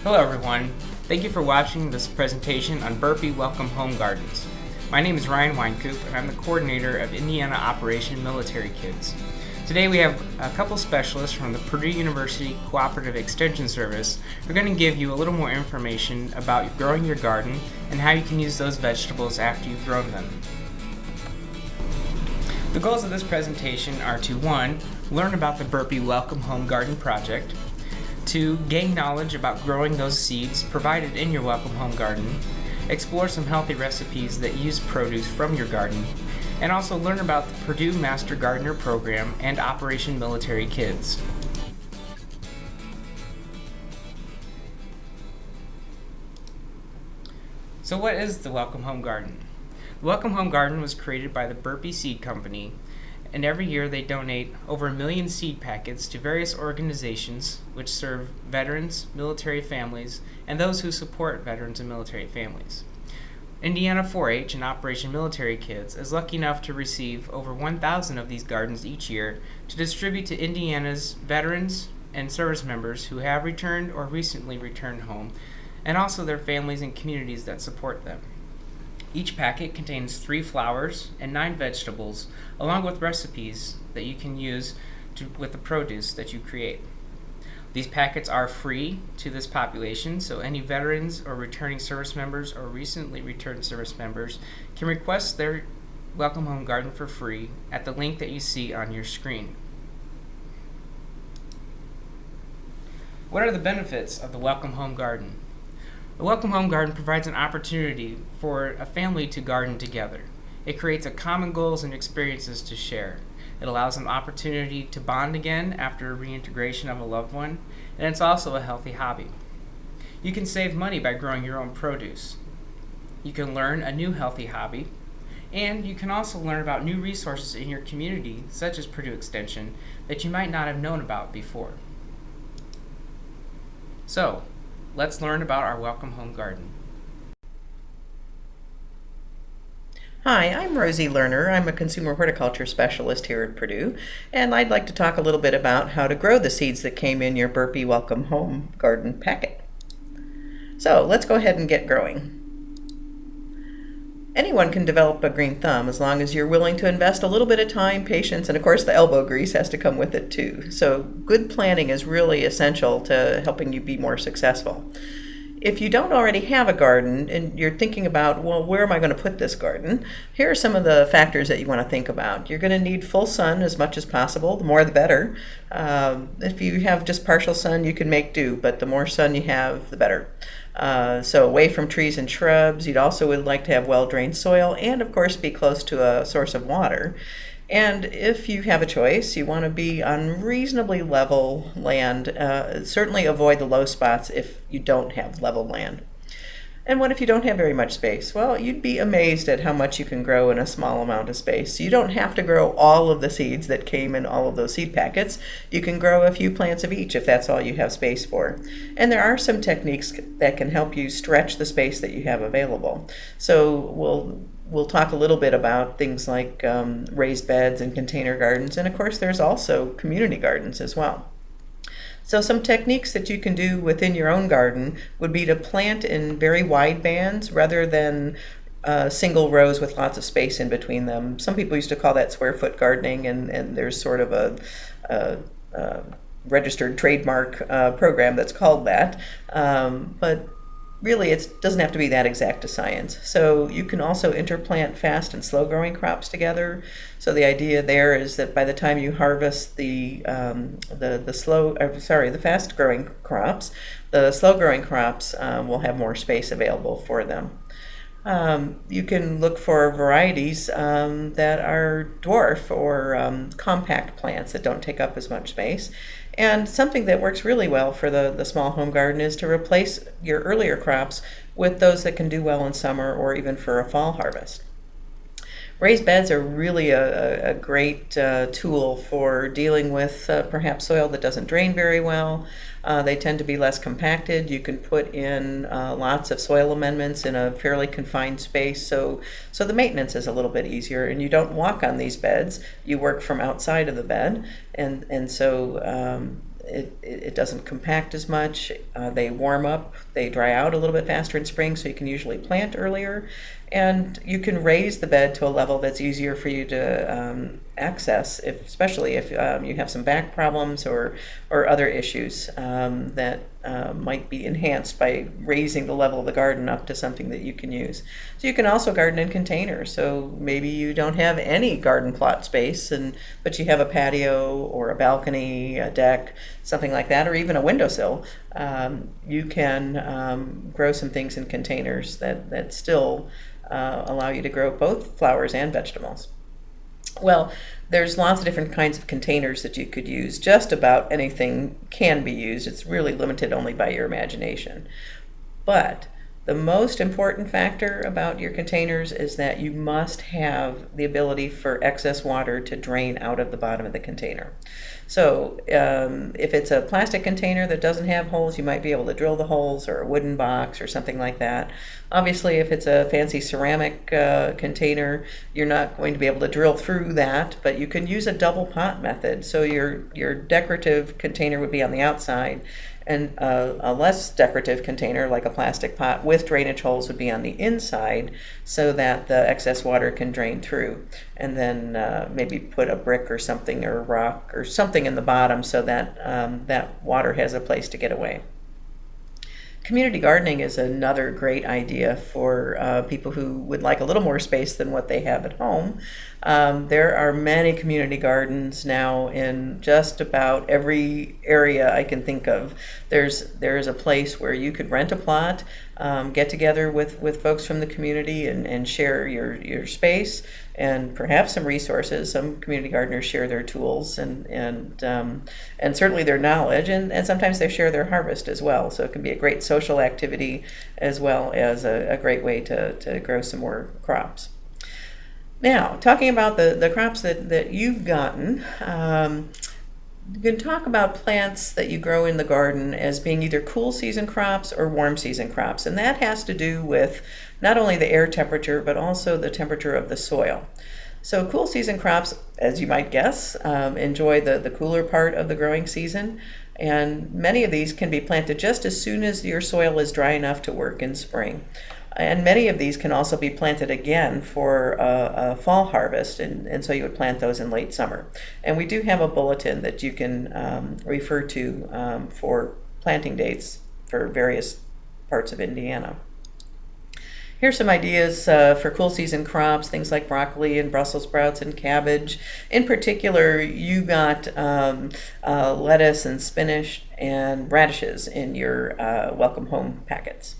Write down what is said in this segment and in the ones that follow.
Hello everyone, thank you for watching this presentation on Burpee Welcome Home Gardens. My name is Ryan Weinkoop and I'm the coordinator of Indiana Operation Military Kids. Today we have a couple specialists from the Purdue University Cooperative Extension Service who are going to give you a little more information about growing your garden and how you can use those vegetables after you've grown them. The goals of this presentation are to 1. Learn about the Burpee Welcome Home Garden project, 2. Gain knowledge about growing those seeds provided in your Welcome Home Garden, explore some healthy recipes that use produce from your garden, and also learn about the Purdue Master Gardener Program and Operation Military Kids. So what is the Welcome Home Garden? The Welcome Home Garden was created by the Burpee Seed Company, and every year they donate over 1 million seed packets to various organizations which serve veterans, military families, and those who support veterans and military families. Indiana 4-H and Operation Military Kids is lucky enough to receive over 1,000 of these gardens each year to distribute to Indiana's veterans and service members who have returned or recently returned home, and also their families and communities that support them. Each packet contains 3 flowers and 9 vegetables, along with recipes that you can use with the produce that you create. These packets are free to this population, so any veterans or returning service members or recently returned service members can request their Welcome Home Garden for free at the link that you see on your screen. What are the benefits of the Welcome Home Garden? The Welcome Home Garden provides an opportunity for a family to garden together. It creates a common goals and experiences to share. It allows an opportunity to bond again after reintegration of a loved one, and it's also a healthy hobby. You can save money by growing your own produce. You can learn a new healthy hobby, and you can also learn about new resources in your community, such as Purdue Extension, that you might not have known about before. So, let's learn about our Welcome Home Garden. Hi, I'm Rosie Lerner. I'm a consumer horticulture specialist here at Purdue, and I'd like to talk a little bit about how to grow the seeds that came in your Burpee Welcome Home Garden packet. So let's go ahead and get growing. Anyone can develop a green thumb as long as you're willing to invest a little bit of time, patience, and of course the elbow grease has to come with it too. So good planning is really essential to helping you be more successful. If you don't already have a garden and you're thinking about, well, where am I going to put this garden? Here are some of the factors that you want to think about. You're going to need full sun as much as possible. The more the better. If you have just partial sun, you can make do, but the more sun you have, the better. So away from trees and shrubs. You'd also would like to have well-drained soil and, of course, be close to a source of water. And if you have a choice, you want to be on reasonably level land. Certainly avoid the low spots if you don't have level land. And what if you don't have very much space? Well, you'd be amazed at how much you can grow in a small amount of space. So you don't have to grow all of the seeds that came in all of those seed packets. You can grow a few plants of each if that's all you have space for. And there are some techniques that can help you stretch the space that you have available. So we'll talk a little bit about things like raised beds and container gardens, and of course there's also community gardens as well. So some techniques that you can do within your own garden would be to plant in very wide bands rather than single rows with lots of space in between them. Some people used to call that square foot gardening, and there's sort of a registered trademark program that's called that. But really, it doesn't have to be that exact a science. So you can also interplant fast and slow growing crops together. So the idea there is that by the time you harvest the fast growing crops, the slow growing crops will have more space available for them. You can look for varieties that are dwarf or compact plants that don't take up as much space. And something that works really well for the small home garden is to replace your earlier crops with those that can do well in summer or even for a fall harvest. Raised beds are really a great tool for dealing with perhaps soil that doesn't drain very well. They tend to be less compacted. You can put in lots of soil amendments in a fairly confined space, so the maintenance is a little bit easier, and you don't walk on these beds. You work from outside of the bed, and so It doesn't compact as much. They warm up, they dry out a little bit faster in spring, so you can usually plant earlier. And you can raise the bed to a level that's easier for you to access, especially if you have some back problems or other issues that might be enhanced by raising the level of the garden up to something that you can use. So you can also garden in containers. So maybe you don't have any garden plot space, but you have a patio or a balcony, a deck, something like that, or even a windowsill. You can grow some things in containers that still allow you to grow both flowers and vegetables. Well, there's lots of different kinds of containers that you could use. Just about anything can be used. It's really limited only by your imagination. But the most important factor about your containers is that you must have the ability for excess water to drain out of the bottom of the container. So if it's a plastic container that doesn't have holes, you might be able to drill the holes, or a wooden box or something like that. Obviously, if it's a fancy ceramic container, you're not going to be able to drill through that, but you can use a double pot method. So your decorative container would be on the outside, and a less decorative container, like a plastic pot with drainage holes, would be on the inside, so that the excess water can drain through. And then maybe put a brick or something, or a rock or something in the bottom, so that that water has a place to get away. Community gardening is another great idea for people who would like a little more space than what they have at home. There are many community gardens now in just about every area I can think of. There's a place where you could rent a plot, get together with folks from the community and share your space and perhaps some resources. Some community gardeners share their tools and certainly their knowledge, and sometimes they share their harvest as well. So it can be a great social activity as well as a great way to grow some more crops. Now, talking about the crops that you've gotten, you can talk about plants that you grow in the garden as being either cool season crops or warm season crops. And that has to do with not only the air temperature, but also the temperature of the soil. So cool season crops, as you might guess, enjoy the cooler part of the growing season. And many of these can be planted just as soon as your soil is dry enough to work in spring. And many of these can also be planted again for a fall harvest, and so you would plant those in late summer. And we do have a bulletin that you can refer to for planting dates for various parts of Indiana. Here's some ideas for cool season crops, things like broccoli and Brussels sprouts and cabbage. In particular, you got lettuce and spinach and radishes in your Welcome Home packets.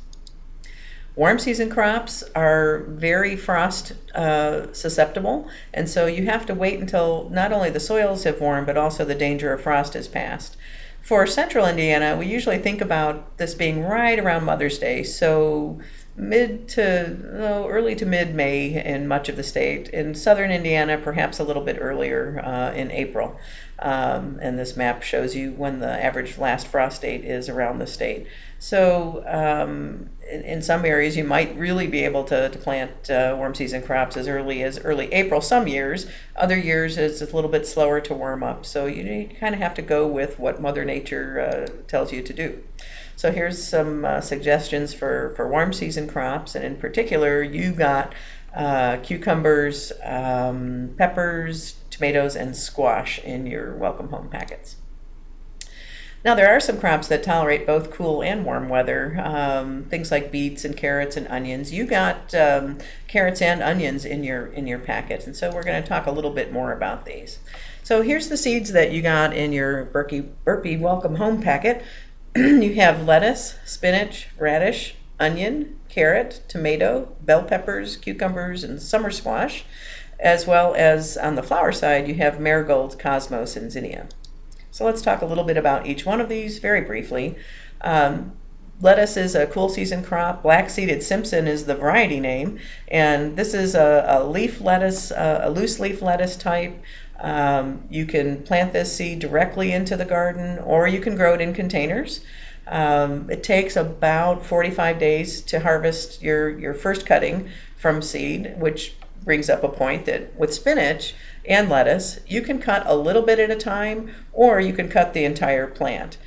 Warm season crops are very frost susceptible, and so you have to wait until not only the soils have warmed, but also the danger of frost has passed. For central Indiana, we usually think about this being right around Mother's Day, so early to mid-May in much of the state. In southern Indiana, perhaps a little bit earlier in April. And this map shows you when the average last frost date is around the state. So in some areas, you might really be able to plant warm season crops as early April some years. Other years, it's a little bit slower to warm up. So you kind of have to go with what Mother Nature tells you to do. So here's some suggestions for warm season crops, and in particular, you got cucumbers, peppers, tomatoes, and squash in your Welcome Home packets. Now, there are some crops that tolerate both cool and warm weather, things like beets and carrots and onions. You got carrots and onions in your packet, and so we're going to talk a little bit more about these. So here's the seeds that you got in your Burpee Welcome Home packet. You have lettuce, spinach, radish, onion, carrot, tomato, bell peppers, cucumbers, and summer squash, as well as on the flower side, you have marigold, cosmos, and zinnia. So let's talk a little bit about each one of these very briefly. Lettuce is a cool season crop. Black-seeded Simpson is the variety name, and this is a leaf lettuce, a loose leaf lettuce type. You can plant this seed directly into the garden, or you can grow it in containers. It takes about 45 days to harvest your first cutting from seed, which brings up a point that with spinach, and lettuce. You can cut a little bit at a time, or you can cut the entire plant.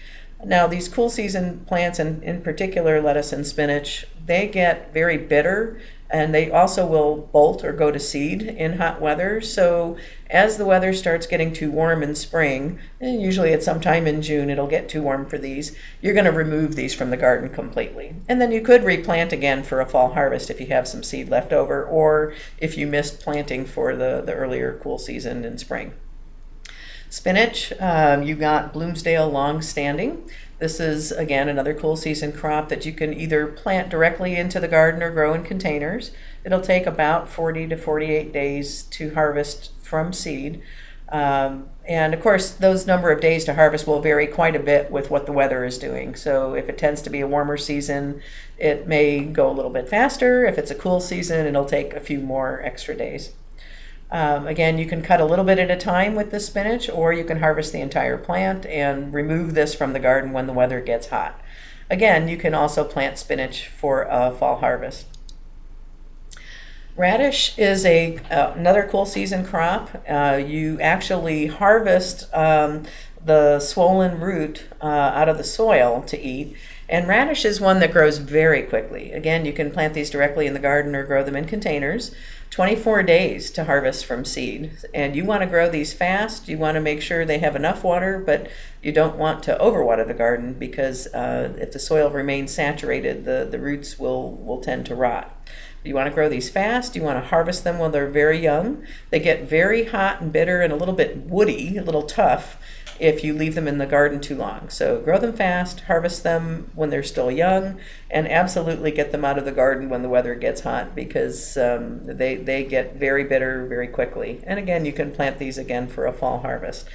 Now, these cool season plants, and in particular lettuce and spinach, they get very bitter, and they also will bolt or go to seed in hot weather. So as the weather starts getting too warm in spring, and usually it's sometime in June it'll get too warm for these, you're going to remove these from the garden completely. And then you could replant again for a fall harvest if you have some seed left over, or if you missed planting for the earlier cool season in spring. Spinach, you got Bloomsdale Longstanding. This is, again, another cool season crop that you can either plant directly into the garden or grow in containers. It'll take about 40 to 48 days to harvest from seed. And of course, those number of days to harvest will vary quite a bit with what the weather is doing. So if it tends to be a warmer season, it may go a little bit faster. If it's a cool season, it'll take a few more extra days. Again, you can cut a little bit at a time with the spinach, or you can harvest the entire plant and remove this from the garden when the weather gets hot. Again, you can also plant spinach for a fall harvest. Radish is another cool season crop. You actually harvest the swollen root out of the soil to eat. And radish is one that grows very quickly. Again, you can plant these directly in the garden or grow them in containers. 24 days to harvest from seed. And you want to grow these fast. You want to make sure they have enough water, but you don't want to overwater the garden, because if the soil remains saturated, the roots will tend to rot. You want to grow these fast. You want to harvest them while they're very young. They get very hot and bitter and a little bit woody, a little tough, if you leave them in the garden too long. So grow them fast, harvest them when they're still young, and absolutely get them out of the garden when the weather gets hot, because they get very bitter very quickly. And again, you can plant these again for a fall harvest.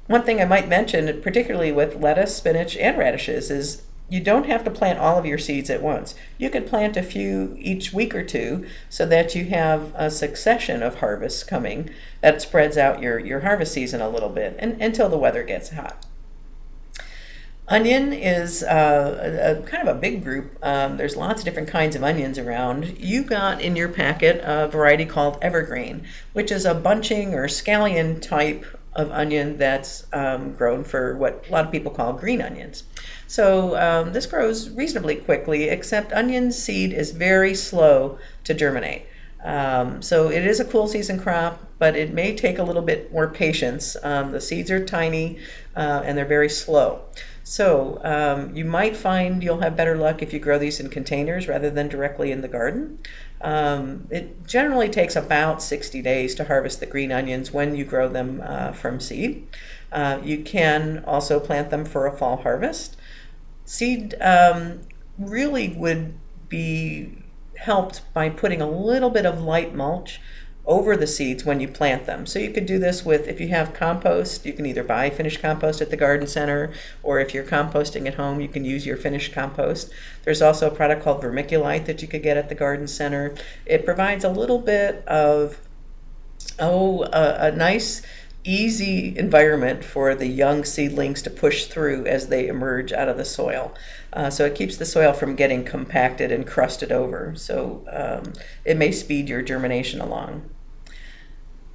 One thing I might mention, particularly with lettuce, spinach, and radishes, is you don't have to plant all of your seeds at once. You could plant a few each week or two, so that you have a succession of harvests coming that spreads out your harvest season a little bit until the weather gets hot. Onion is a kind of a big group. There's lots of different kinds of onions around. You got in your packet a variety called evergreen, which is a bunching or scallion type of onion that's grown for what a lot of people call green onions. So this grows reasonably quickly, except onion seed is very slow to germinate. So it is a cool season crop, but it may take a little bit more patience. The seeds are tiny and they're very slow. So you might find you'll have better luck if you grow these in containers rather than directly in the garden. It generally takes about 60 days to harvest the green onions when you grow them from seed. You can also plant them for a fall harvest. Seed really would be helped by putting a little bit of light mulch over the seeds when you plant them. So you could do this with, if you have compost, you can either buy finished compost at the garden center, or if you're composting at home, you can use your finished compost. There's also a product called vermiculite that you could get at the garden center. It provides a little bit of a nice easy environment for the young seedlings to push through as they emerge out of the soil. So it keeps the soil from getting compacted and crusted over. So it may speed your germination along.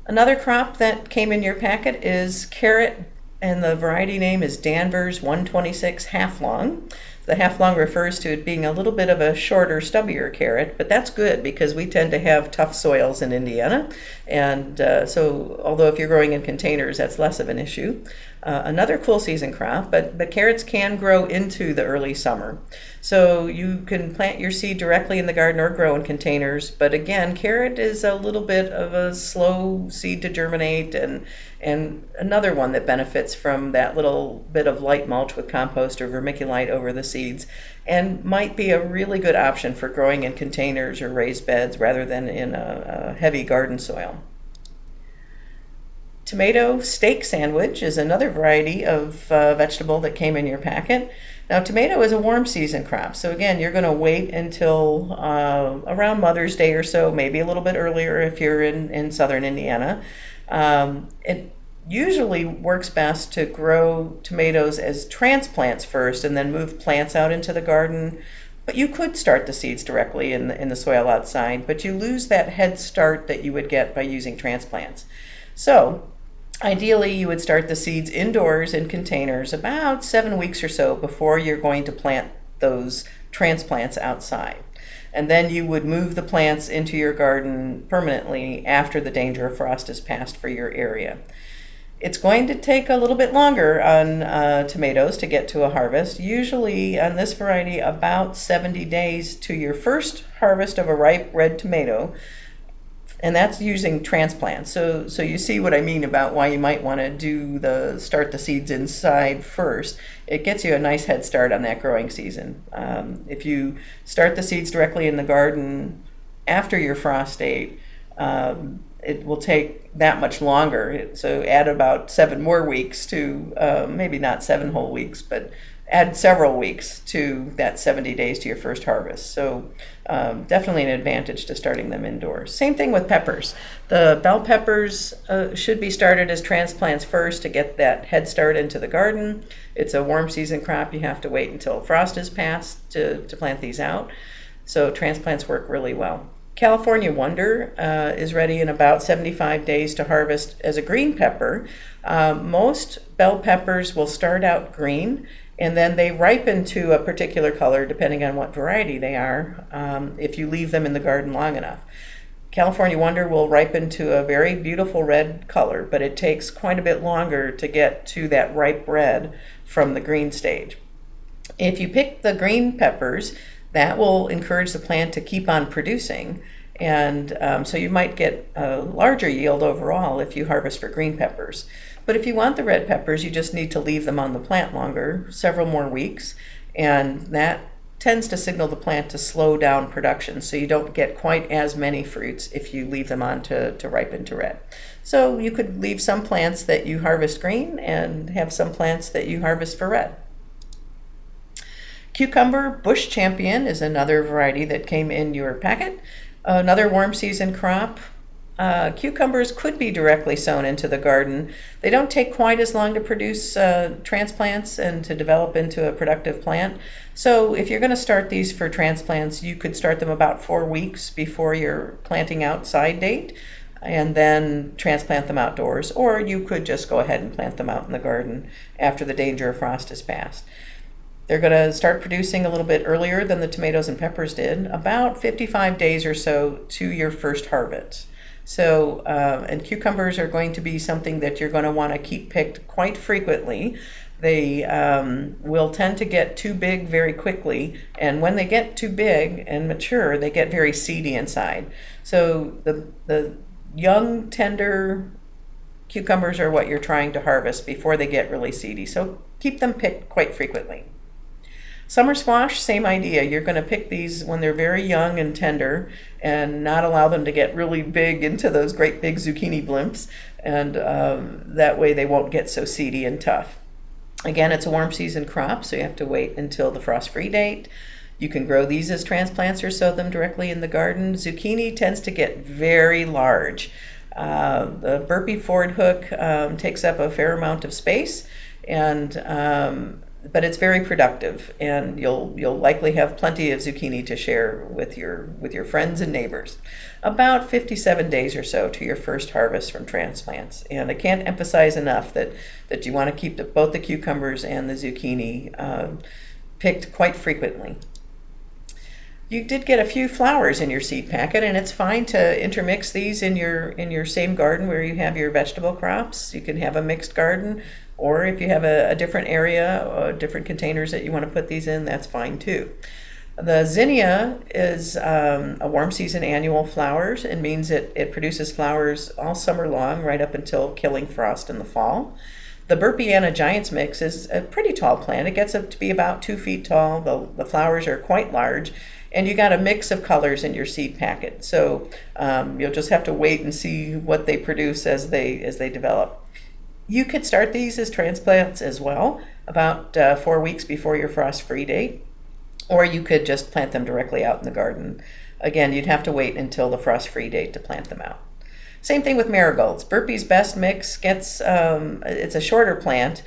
Another crop that came in your packet is carrot, and the variety name is Danvers 126 Half Long. The half long refers to it being a little bit of a shorter, stubbier carrot, but that's good because we tend to have tough soils in Indiana. And so although if you're growing in containers, that's less of an issue. Another cool season crop, but carrots can grow into the early summer. So you can plant your seed directly in the garden or grow in containers. But again, carrot is a little bit of a slow seed to germinate, and another one that benefits from that little bit of light mulch with compost or vermiculite over the seeds, and might be a really good option for growing in containers or raised beds rather than in a heavy garden soil. Tomato steak sandwich is another variety of vegetable that came in your packet. Now, tomato is a warm season crop, so again, you're going to wait until around Mother's Day or so, maybe a little bit earlier if you're in southern Indiana. It usually works best to grow tomatoes as transplants first and then move plants out into the garden. But you could start the seeds directly in the soil outside, but you lose that head start that you would get by using transplants. So ideally, you would start the seeds indoors in containers about 7 weeks or so before you're going to plant those transplants outside. And then you would move the plants into your garden permanently after the danger of frost is passed for your area. It's going to take a little bit longer on tomatoes to get to a harvest. Usually on this variety, about 70 days to your first harvest of a ripe red tomato. And that's using transplants. So you see what I mean about why you might want to start the seeds inside first. It gets you a nice head start on that growing season. If you start the seeds directly in the garden after your frost date, it will take that much longer. So add about 7 more weeks to, maybe not 7 whole weeks, but add several weeks to that 70 days to your first harvest. So definitely an advantage to starting them indoors. Same thing with peppers. The bell peppers should be started as transplants first to get that head start into the garden. It's a warm season crop. You have to wait until frost is passed to plant these out. So transplants work really well. California Wonder is ready in about 75 days to harvest as a green pepper. Most bell peppers will start out green, and then they ripen to a particular color depending on what variety they are, if you leave them in the garden long enough. California Wonder will ripen to a very beautiful red color, but it takes quite a bit longer to get to that ripe red from the green stage. If you pick the green peppers, that will encourage the plant to keep on producing, and so you might get a larger yield overall if you harvest for green peppers. But if you want the red peppers, you just need to leave them on the plant longer, several more weeks, and that tends to signal the plant to slow down production, so you don't get quite as many fruits if you leave them on to ripen to red. So you could leave some plants that you harvest green and have some plants that you harvest for red. Cucumber Bush Champion is another variety that came in your packet. Another warm season crop. Cucumbers could be directly sown into the garden. They don't take quite as long to produce transplants and to develop into a productive plant. So if you're going to start these for transplants, you could start them about 4 weeks before your planting outside date, and then transplant them outdoors. Or you could just go ahead and plant them out in the garden after the danger of frost is passed. They're going to start producing a little bit earlier than the tomatoes and peppers did, about 55 days or so to your first harvest. So, and cucumbers are going to be something that you're going to want to keep picked quite frequently. They will tend to get too big very quickly, and when they get too big and mature, they get very seedy inside. So the young, tender cucumbers are what you're trying to harvest before they get really seedy. So keep them picked quite frequently. Summer squash, same idea. You're going to pick these when they're very young and tender and not allow them to get really big into those great big zucchini blimps, and that way they won't get so seedy and tough. Again, it's a warm season crop, so you have to wait until the frost-free date. You can grow these as transplants or sow them directly in the garden. Zucchini tends to get very large. The Burpee Ford hook takes up a fair amount of space, and but it's very productive, and you'll likely have plenty of zucchini to share with your friends and neighbors. About 57 days or so to your first harvest from transplants, and I can't emphasize enough that you want to keep both the cucumbers and the zucchini picked quite frequently. You did get a few flowers in your seed packet, and it's fine to intermix these in your same garden where you have your vegetable crops. You can have a mixed garden, or if you have a different area or different containers that you want to put these in, that's fine too. The zinnia is a warm season annual flowers. It means it produces flowers all summer long, right up until killing frost in the fall. The Burpeeana Giants Mix is a pretty tall plant. It gets up to be about 2 feet tall. The flowers are quite large, and you got a mix of colors in your seed packet. So you'll just have to wait and see what they produce as they develop. You could start these as transplants as well, about 4 weeks before your frost-free date, or you could just plant them directly out in the garden. Again, you'd have to wait until the frost-free date to plant them out. Same thing with marigolds. Burpee's Best Mix gets, it's a shorter plant,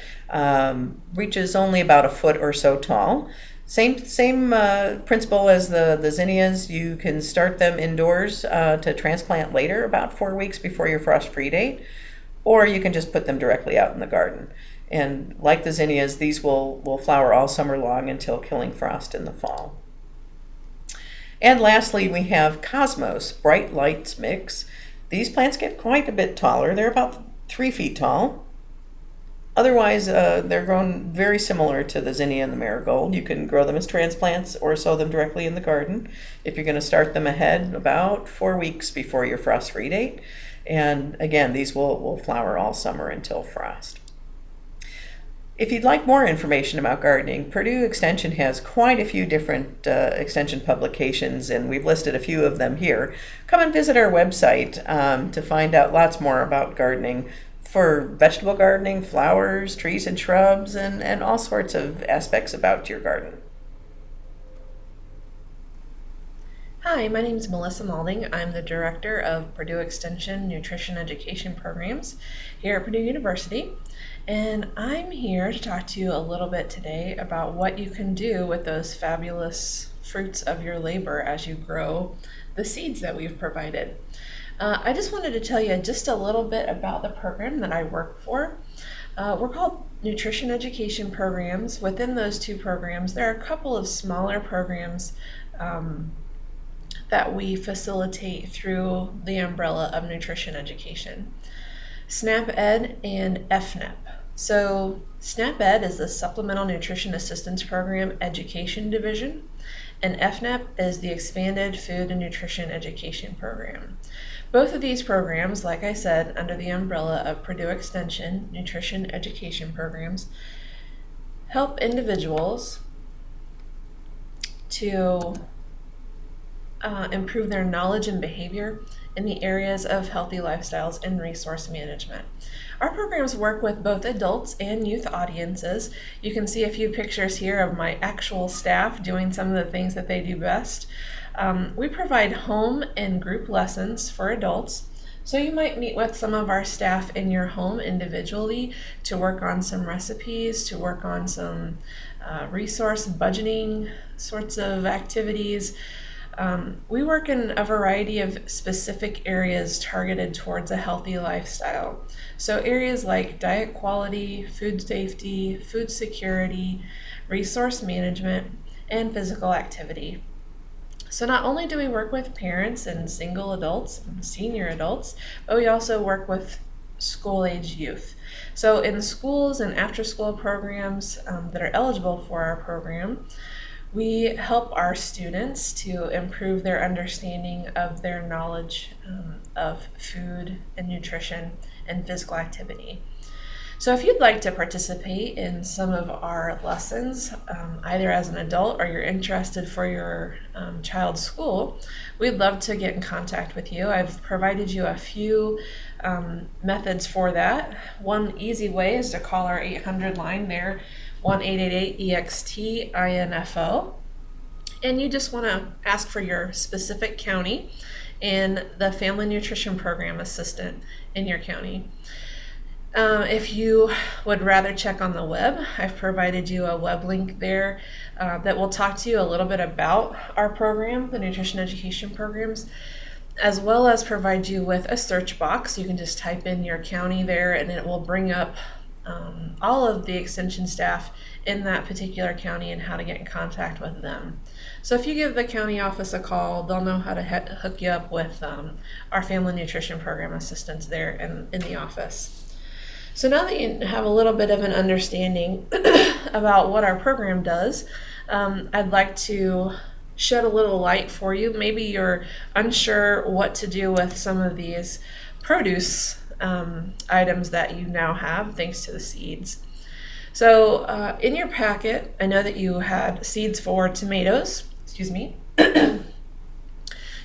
reaches only about a foot or so tall. Same principle as the zinnias. You can start them indoors to transplant later, about 4 weeks before your frost-free date. or you can just put them directly out in the garden. And like the zinnias, these will flower all summer long until killing frost in the fall. And lastly, we have Cosmos, Bright Lights Mix. These plants get quite a bit taller. They're about 3 feet tall. Otherwise, they're grown very similar to the zinnia and the marigold. You can grow them as transplants or sow them directly in the garden. If you're going to start them ahead, about 4 weeks before your frost-free date. And again, these will flower all summer until frost. If you'd like more information about gardening, Purdue Extension has quite a few different extension publications, and we've listed a few of them here. Come and visit our website to find out lots more about gardening, for vegetable gardening, flowers, trees and shrubs, and all sorts of aspects about your garden. Hi, my name is Melissa Malding. I'm the Director of Purdue Extension Nutrition Education Programs here at Purdue University. And I'm here to talk to you a little bit today about what you can do with those fabulous fruits of your labor as you grow the seeds that we've provided. I just wanted to tell you just a little bit about the program that I work for. We're called Nutrition Education Programs. Within those two programs, there are a couple of smaller programs that we facilitate through the umbrella of nutrition education. SNAP Ed and FNEP. So SNAP Ed is the Supplemental Nutrition Assistance Program Education Division, and FNEP is the Expanded Food and Nutrition Education Program. Both of these programs, like I said, under the umbrella of Purdue Extension Nutrition Education Programs, help individuals to improve their knowledge and behavior in the areas of healthy lifestyles and resource management. Our programs work with both adults and youth audiences. You can see a few pictures here of my actual staff doing some of the things that they do best. We provide home and group lessons for adults. So you might meet with some of our staff in your home individually to work on some recipes, to work on some resource budgeting sorts of activities. We work in a variety of specific areas targeted towards a healthy lifestyle. So areas like diet quality, food safety, food security, resource management, and physical activity. So not only do we work with parents and single adults and senior adults, but we also work with school-age youth. So in schools and after-school programs that are eligible for our program, we help our students to improve their understanding of their knowledge of food and nutrition and physical activity. So if you'd like to participate in some of our lessons, either as an adult or you're interested for your child's school, we'd love to get in contact with you. I've provided you a few methods for that. One easy way is to call our 800 line there, 1-888-EXT-INFO. And you just want to ask for your specific county and the Family Nutrition Program assistant in your county. If you would rather check on the web, I've provided you a web link there that will talk to you a little bit about our program, the nutrition education programs, as well as provide you with a search box. You can just type in your county there and it will bring up all of the extension staff in that particular county and how to get in contact with them. So if you give the county office a call, they'll know how to hook you up with our Family Nutrition Program assistants there in the office. So now that you have a little bit of an understanding about what our program does, I'd like to shed a little light for you. Maybe you're unsure what to do with some of these produce items that you now have thanks to the seeds. So in your packet, I know that you had seeds for tomatoes,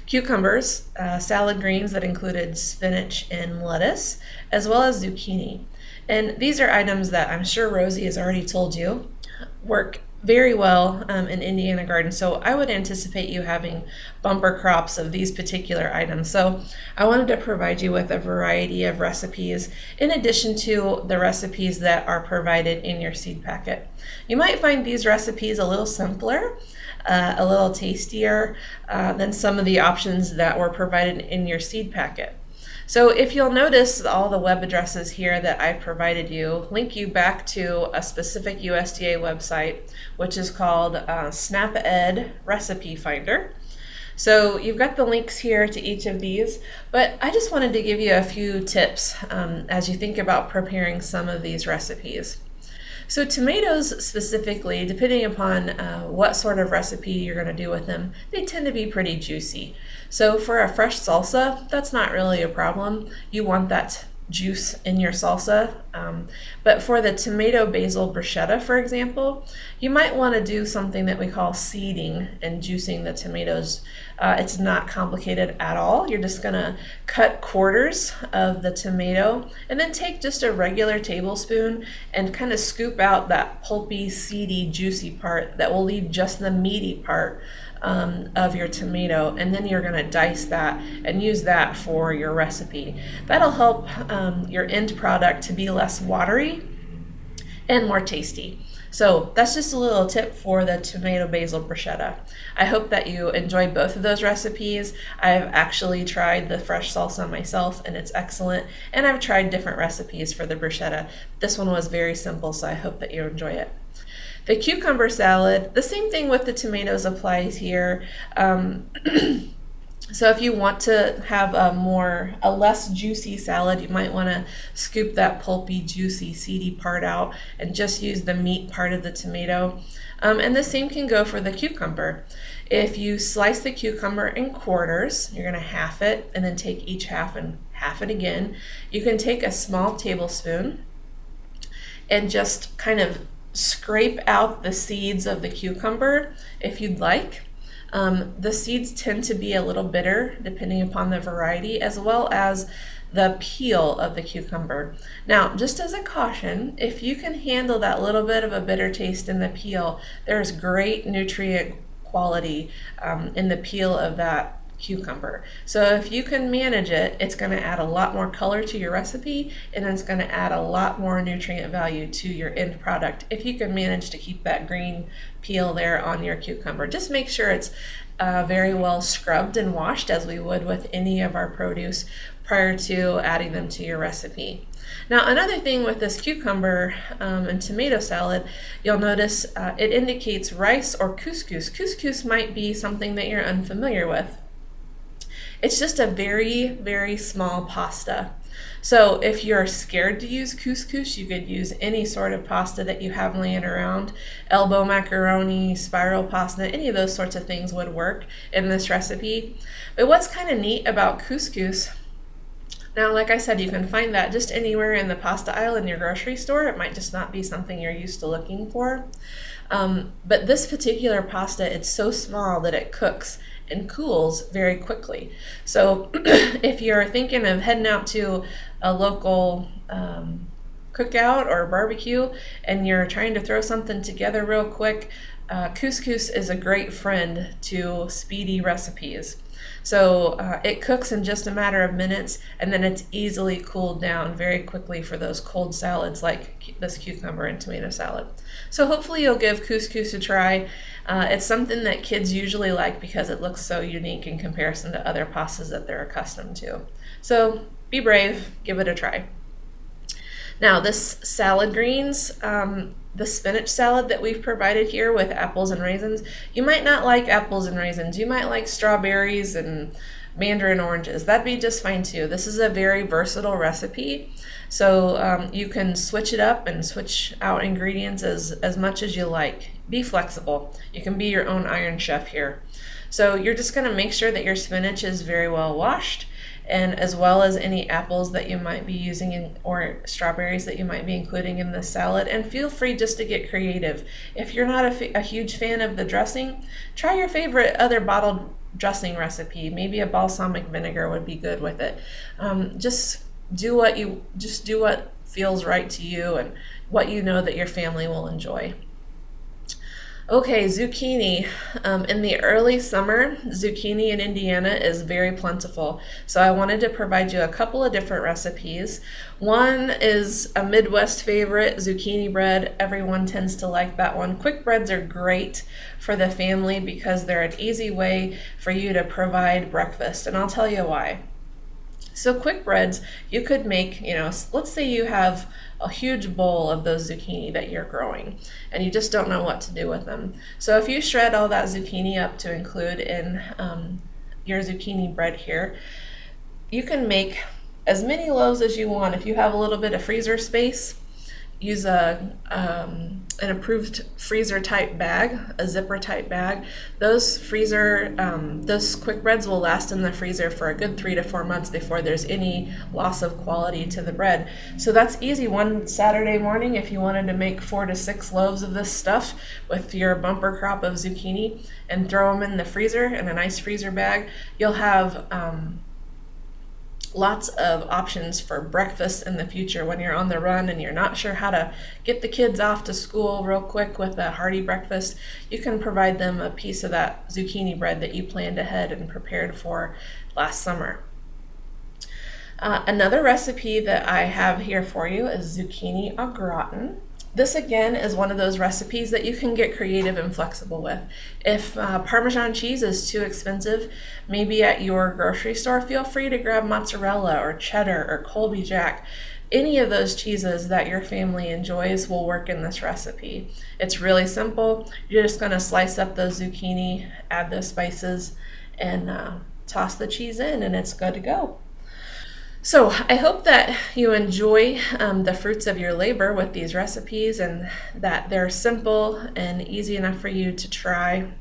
cucumbers, salad greens that included spinach and lettuce, as well as zucchini. And these are items that I'm sure Rosie has already told you work very well in Indiana Garden. So I would anticipate you having bumper crops of these particular items. So I wanted to provide you with a variety of recipes in addition to the recipes that are provided in your seed packet. You might find these recipes a little simpler, a little tastier than some of the options that were provided in your seed packet. So if you'll notice, all the web addresses here that I provided you link you back to a specific USDA website, which is called SnapEd Recipe Finder. So you've got the links here to each of these, but I just wanted to give you a few tips as you think about preparing some of these recipes. So tomatoes specifically, depending upon what sort of recipe you're going to do with them, they tend to be pretty juicy. So for a fresh salsa, that's not really a problem. You want that juice in your salsa. But for the tomato basil bruschetta, for example, you might want to do something that we call seeding and juicing the tomatoes. It's not complicated at all. You're just going to cut quarters of the tomato and then take just a regular tablespoon and kind of scoop out that pulpy, seedy, juicy part that will leave just the meaty part of your tomato, and then you're going to dice that and use that for your recipe. That'll help your end product to be less watery and more tasty. So that's just a little tip for the tomato basil bruschetta. I hope that you enjoy both of those recipes. I've actually tried the fresh salsa myself and it's excellent, and I've tried different recipes for the bruschetta. This one was very simple, so I hope that you enjoy it. The cucumber salad, the same thing with the tomatoes applies here. So if you want to have a less juicy salad, you might want to scoop that pulpy, juicy, seedy part out and just use the meat part of the tomato. And the same can go for the cucumber. If you slice the cucumber in quarters, you're going to half it and then take each half and half it again. You can take a small tablespoon and just kind of scrape out the seeds of the cucumber if you'd like. The seeds tend to be a little bitter depending upon the variety, as well as the peel of the cucumber. Now, just as a caution, if you can handle that little bit of a bitter taste in the peel, there's great nutrient quality in the peel of that cucumber. So if you can manage it, it's going to add a lot more color to your recipe, and it's going to add a lot more nutrient value to your end product if you can manage to keep that green peel there on your cucumber. Just make sure it's very well scrubbed and washed, as we would with any of our produce, prior to adding them to your recipe. Now, another thing with this cucumber and tomato salad, you'll notice it indicates rice or couscous. Couscous might be something that you're unfamiliar with. It's just a very, very small pasta. So if you're scared to use couscous, you could use any sort of pasta that you have laying around. Elbow macaroni, spiral pasta, any of those sorts of things would work in this recipe. But what's kind of neat about couscous, now, like I said, you can find that just anywhere in the pasta aisle in your grocery store. It might just not be something you're used to looking for. But this particular pasta, it's so small that it cooks and cools very quickly. So if you're thinking of heading out to a local cookout or barbecue and you're trying to throw something together real quick, couscous is a great friend to speedy recipes. So it cooks in just a matter of minutes, and then it's easily cooled down very quickly for those cold salads like this cucumber and tomato salad. So hopefully you'll give couscous a try. It's something that kids usually like because it looks so unique in comparison to other pastas that they're accustomed to. So be brave, give it a try. Now, this salad greens, the spinach salad that we've provided here with apples and raisins, you might not like apples and raisins. You might like strawberries and mandarin oranges. That'd be just fine too. This is a very versatile recipe. So you can switch it up and switch out ingredients as much as you like. Be flexible. You can be your own Iron Chef here. So you're just going to make sure that your spinach is very well washed, and as well as any apples that you might be using or strawberries that you might be including in the salad. And feel free just to get creative. If you're not a huge fan of the dressing, try your favorite other bottled dressing recipe. Maybe a balsamic vinegar would be good with it. Just do what feels right to you and what you know that your family will enjoy. Okay, zucchini. In the early summer, zucchini in Indiana is very plentiful. So I wanted to provide you a couple of different recipes. One is a Midwest favorite, zucchini bread. Everyone tends to like that one. Quick breads are great for the family because they're an easy way for you to provide breakfast, and I'll tell you why. So quick breads, you could make, let's say you have a huge bowl of those zucchini that you're growing and you just don't know what to do with them. So if you shred all that zucchini up to include in your zucchini bread here, you can make as many loaves as you want. If you have a little bit of freezer space, use an approved freezer type bag, a zipper type bag. Those quick breads will last in the freezer for a good 3 to 4 months before there's any loss of quality to the bread. So that's easy. One Saturday morning, if you wanted to make 4 to 6 loaves of this stuff with your bumper crop of zucchini and throw them in the freezer in a nice freezer bag, you'll have lots of options for breakfast in the future when you're on the run and you're not sure how to get the kids off to school real quick with a hearty breakfast. You can provide them a piece of that zucchini bread that you planned ahead and prepared for last summer. Another recipe that I have here for you is zucchini au gratin. This again is one of those recipes that you can get creative and flexible with. If Parmesan cheese is too expensive, maybe at your grocery store, feel free to grab mozzarella or cheddar or Colby Jack. Any of those cheeses that your family enjoys will work in this recipe. It's really simple. You're just going to slice up those zucchini, add the spices, and toss the cheese in, and it's good to go. So I hope that you enjoy the fruits of your labor with these recipes and that they're simple and easy enough for you to try.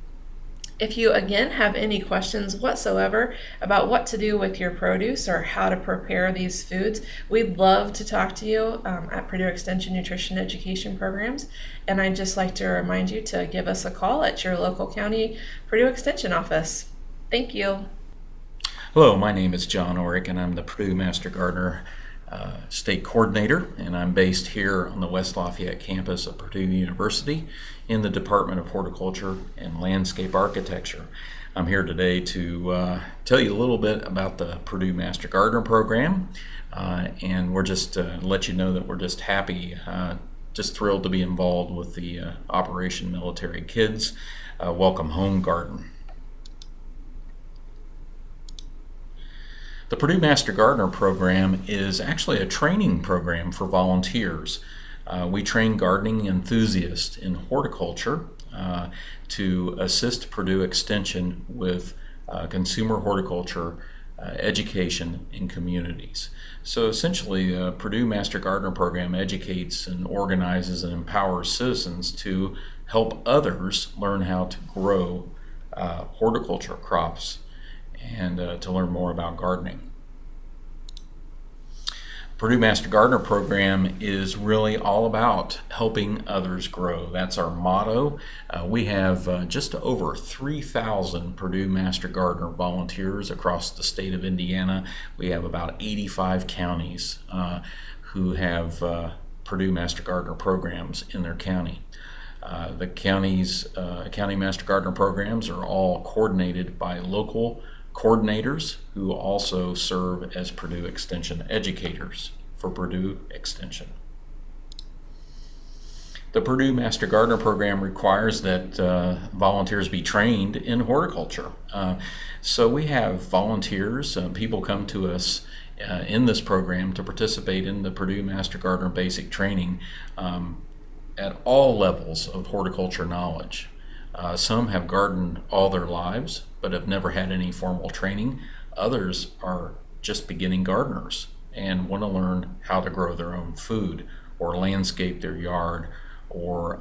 If you again have any questions whatsoever about what to do with your produce or how to prepare these foods, we'd love to talk to you at Purdue Extension Nutrition Education Programs. And I'd just like to remind you to give us a call at your local county Purdue Extension office. Thank you. Hello, my name is John Orick, and I'm the Purdue Master Gardener State Coordinator, and I'm based here on the West Lafayette campus of Purdue University in the Department of Horticulture and Landscape Architecture. I'm here today to tell you a little bit about the Purdue Master Gardener program, and we're just let you know that we're just happy, just thrilled to be involved with the Operation Military Kids Welcome Home Garden. The Purdue Master Gardener program is actually a training program for volunteers. We train gardening enthusiasts in horticulture to assist Purdue Extension with consumer horticulture education in communities. So essentially, the Purdue Master Gardener program educates and organizes and empowers citizens to help others learn how to grow horticulture crops and to learn more about gardening. Purdue Master Gardener program is really all about helping others grow. That's our motto. We have just over 3,000 Purdue Master Gardener volunteers across the state of Indiana. We have about 85 counties who have Purdue Master Gardener programs in their county. The county Master Gardener programs are all coordinated by local coordinators who also serve as Purdue Extension educators for Purdue Extension. The Purdue Master Gardener program requires that volunteers be trained in horticulture. So we have volunteers, people come to us in this program to participate in the Purdue Master Gardener basic training at all levels of horticulture knowledge. Some have gardened all their lives but have never had any formal training. Others are just beginning gardeners and want to learn how to grow their own food or landscape their yard or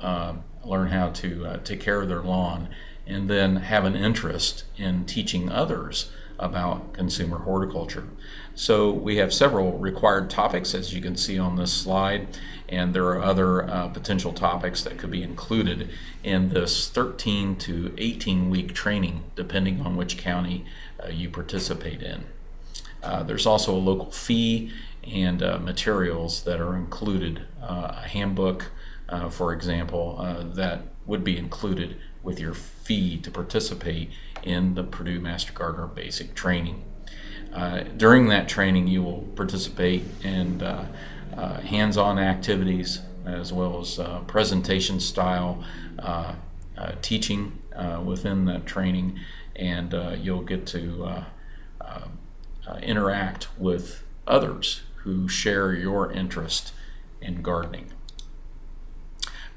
learn how to take care of their lawn, and then have an interest in teaching others about consumer horticulture. So we have several required topics, as you can see on this slide, and there are other potential topics that could be included in this 13 to 18 week training, depending on which county you participate in. There's also a local fee and materials that are included, a handbook, for example, that would be included with your fee to participate in the Purdue Master Gardener basic training. During that training, you will participate in hands-on activities as well as presentation style teaching within that training, and you'll get to interact with others who share your interest in gardening.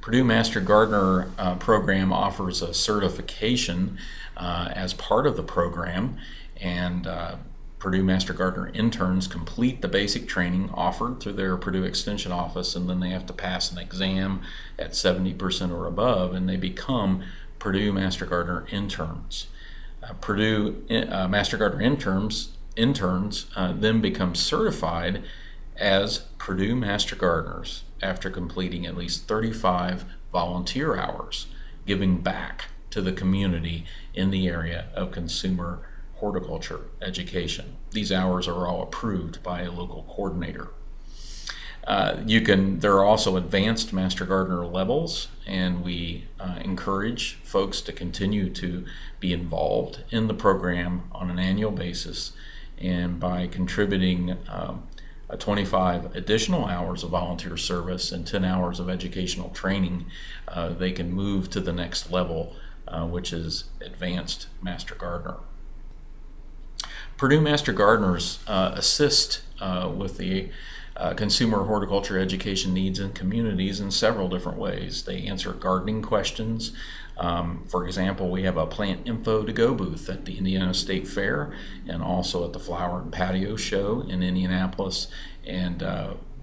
Purdue Master Gardener program offers a certification as part of the program, and Purdue Master Gardener interns complete the basic training offered through their Purdue Extension office, and then they have to pass an exam at 70% or above, and they become Purdue Master Gardener interns. Purdue Master Gardener interns then become certified as Purdue Master Gardeners after completing at least 35 volunteer hours, giving back to the community in the area of consumer horticulture education. These hours are all approved by a local coordinator. There are also advanced Master Gardener levels, and we encourage folks to continue to be involved in the program on an annual basis, and by contributing 25 additional hours of volunteer service and 10 hours of educational training, they can move to the next level, which is Advanced Master Gardener. Purdue Master Gardeners assist with the consumer horticulture education needs in communities in several different ways. They answer gardening questions. For example, we have a plant info to go booth at the Indiana State Fair and also at the Flower and Patio Show in Indianapolis, and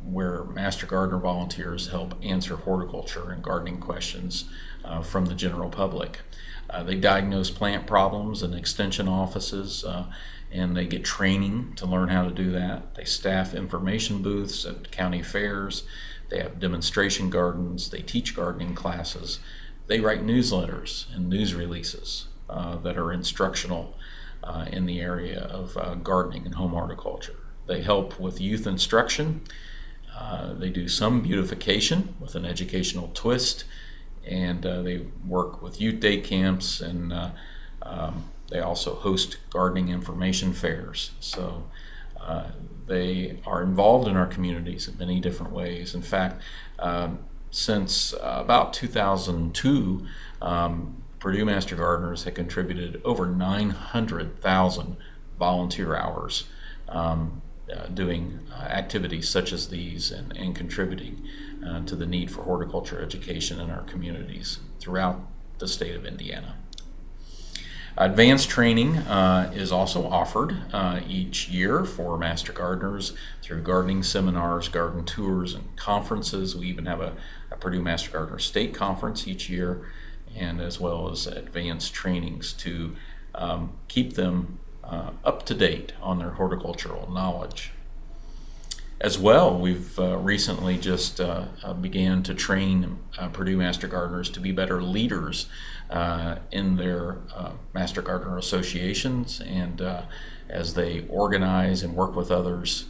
where Master Gardener volunteers help answer horticulture and gardening questions from the general public. They diagnose plant problems in extension offices, and they get training to learn how to do that. They staff information booths at county fairs. They have demonstration gardens. They teach gardening classes. They write newsletters and news releases that are instructional in the area of gardening and home horticulture. They help with youth instruction. They do some beautification with an educational twist, and they work with youth day camps, and they also host gardening information fairs. So they are involved in our communities in many different ways. In fact, since about 2002, Purdue Master Gardeners have contributed over 900,000 volunteer hours doing activities such as these, and contributing to the need for horticulture education in our communities throughout the state of Indiana. Advanced training is also offered each year for Master Gardeners through gardening seminars, garden tours, and conferences. We even have a Purdue Master Gardener State Conference each year, and as well as advanced trainings to keep them up to date on their horticultural knowledge. As well, we've recently just began to train Purdue Master Gardeners to be better leaders in their Master Gardener associations, and as they organize and work with others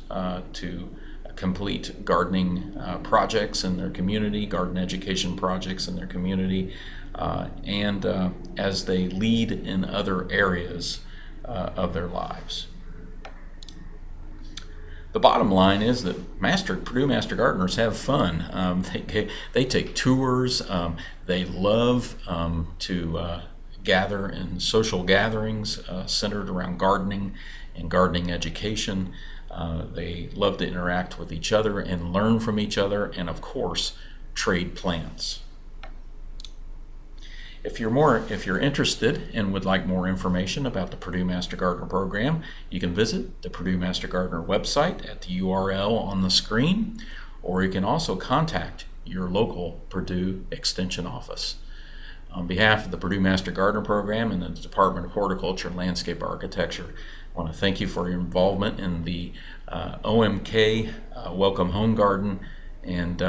to complete gardening projects in their community, garden education projects in their community, and as they lead in other areas of their lives. The bottom line is that Purdue Master Gardeners have fun. They take tours. They love to gather in social gatherings centered around gardening and gardening education. They love to interact with each other and learn from each other, and of course, trade plants. If you're interested and would like more information about the Purdue Master Gardener program, you can visit the Purdue Master Gardener website at the URL on the screen, or you can also contact your local Purdue Extension office. On behalf of the Purdue Master Gardener program and the Department of Horticulture and Landscape Architecture, I want to thank you for your involvement in the OMK Welcome Home Garden, and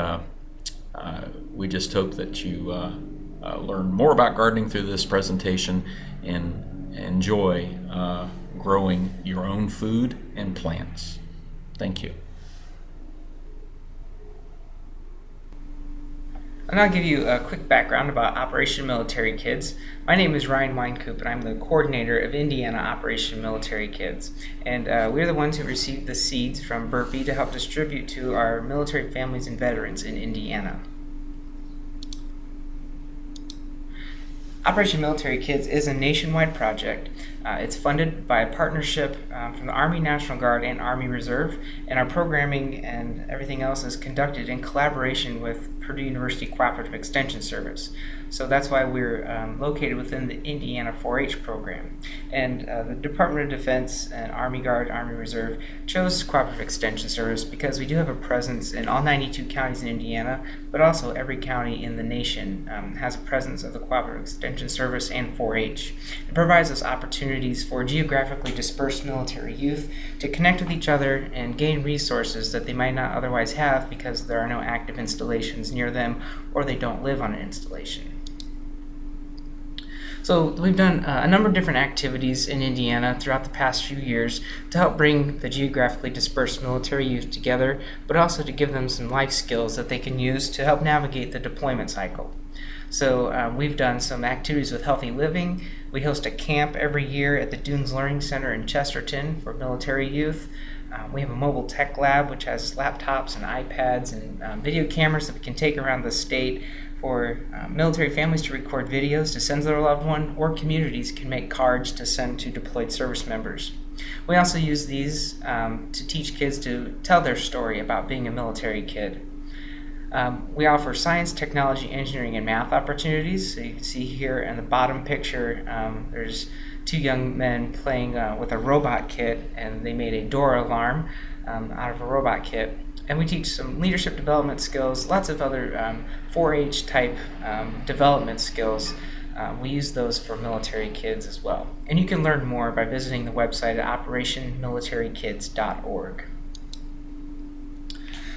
we just hope that you learn more about gardening through this presentation and enjoy growing your own food and plants. Thank you. And I'll give you a quick background about Operation Military Kids. My name is Ryan Weinkoop, and I'm the coordinator of Indiana Operation Military Kids. And we're the ones who received the seeds from Burpee to help distribute to our military families and veterans in Indiana. Operation Military Kids is a nationwide project. It's funded by a partnership from the Army National Guard and Army Reserve, and our programming and everything else is conducted in collaboration with Purdue University Cooperative Extension Service. So that's why we're located within the Indiana 4-H program. And the Department of Defense and Army Guard, Army Reserve chose Cooperative Extension Service because we do have a presence in all 92 counties in Indiana, but also every county in the nation has a presence of the Cooperative Extension Service and 4-H. It provides us opportunities for geographically dispersed military youth to connect with each other and gain resources that they might not otherwise have because there are no active installations near them or they don't live on an installation. So we've done a number of different activities in Indiana throughout the past few years to help bring the geographically dispersed military youth together, but also to give them some life skills that they can use to help navigate the deployment cycle. So we've done some activities with Healthy Living. We host a camp every year at the Dunes Learning Center in Chesterton for military youth. We have a mobile tech lab which has laptops and iPads and video cameras that we can take around the state for military families to record videos to send to their loved one, or communities can make cards to send to deployed service members. We also use these to teach kids to tell their story about being a military kid. We offer science, technology, engineering, and math opportunities. So you can see here in the bottom picture, there's two young men playing with a robot kit, and they made a door alarm out of a robot kit. And we teach some leadership development skills, lots of other 4-H type development skills. We use those for military kids as well. And you can learn more by visiting the website at operationmilitarykids.org.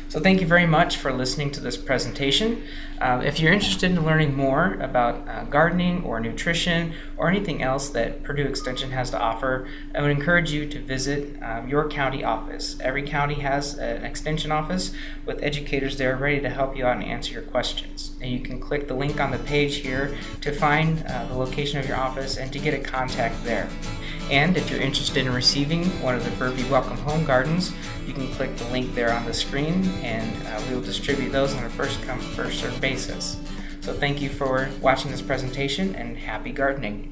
So thank you very much for listening to this presentation. If you're interested in learning more about gardening or nutrition or anything else that Purdue Extension has to offer, I would encourage you to visit your county office. Every county has an extension office with educators there ready to help you out and answer your questions. And you can click the link on the page here to find the location of your office and to get a contact there. And if you're interested in receiving one of the Burpee Welcome Home Gardens, you can click the link there on the screen, and we will distribute those on a first-come, first-served basis. So thank you for watching this presentation, and happy gardening.